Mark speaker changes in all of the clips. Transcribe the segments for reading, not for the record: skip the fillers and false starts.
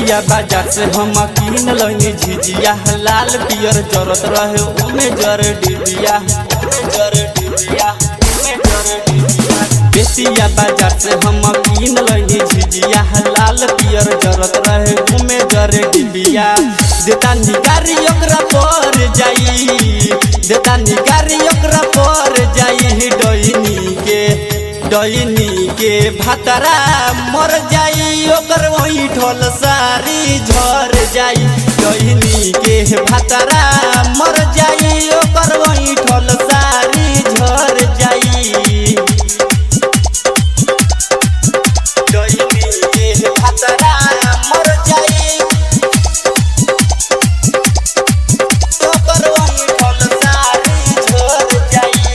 Speaker 1: बेतिया बाजार से हम कीन लनी झिझिया लाल पियर जरत रहे ओमे जर डिबिया बेतिया बाजार से हम कीन लनी झिझिया लाल पियर जरत रहे ओमे जर डिबिया देता निगारी ओकरा पर जाई देता निगारी ओकरा पर जाई डईनी के भातरा मर जाई ओकर वही ढोल सारी झर जाई डईनी के भातरा मर जाई ओकर वही ढोल सारी झर जाई डईनी के भातरा मर जाई ओकर वही ढोल सारी झर जाई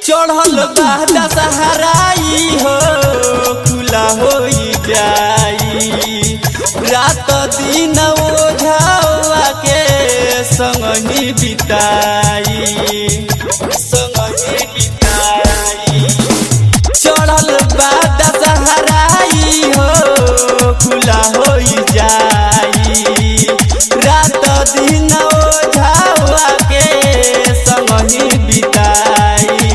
Speaker 1: चढ़ल बादा सहाराई हो खुला हो जाई रात दिन ओझावा के संगही बिताई चढ़ल बादा सहाराई हो खुला हो जाई रात दिन ओझावा के संगही बिताई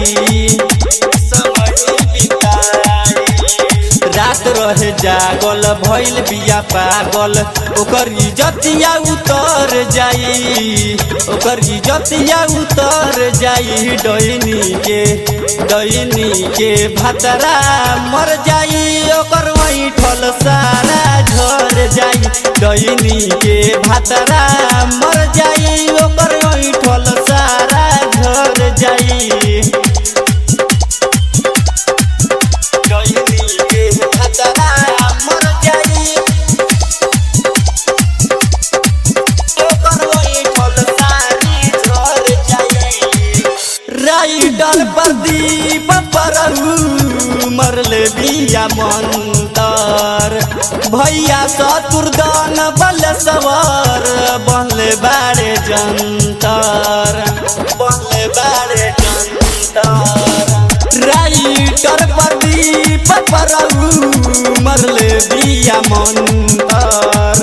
Speaker 1: रात रहे जागल भइल बिया पागल ओकर इज्जतिया उतर जाई ओकर इज्जतिया उतर जाई डईनी के भातरा मर जाई ओकर वही ठल सारा झर जाई डईनी के भातरा मर जाई ओकर वही ठल सारा झर जाई राइडर प्रदीप परहु मरले बिया मंतर भैया शत्रुधन बलसवर बनले बारे जंतर राइडर प्रदीप परहु मरले बिया मंतर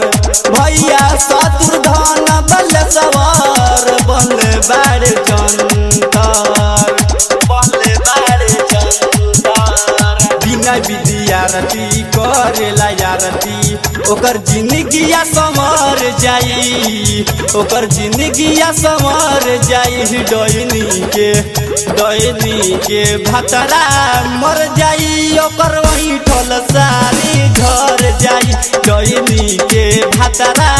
Speaker 1: भैया शत्रुधन बलसवर बनले बारे जंतर बिना विद्यार्थी करेला यारती ओकर जिंदगिया संवर जाई ओकर जिंदगिया संवर जाई डईनी के भातरा मर जाई ओकर वही ठोल सारी झर जाई डईनी के भातरा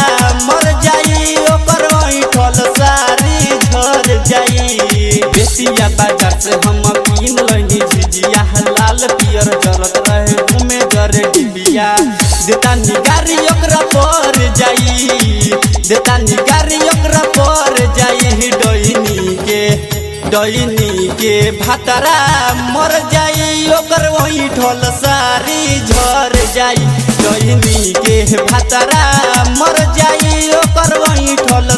Speaker 1: मर जाई ओकर वही ठोल सारी झर जाई बेतिया बाजार से हम कीन लनी झिझिया लाल पियर जरत रहे ओमे जर डिबिया देता निगारी ओकरा पर जाई देता निगारी ओकरा पर जाई डईनी के भातरा मर जाई ओकर वही ढोल सारी झर जाई डईनी के भातरा मर जाई ओकर वही ढोल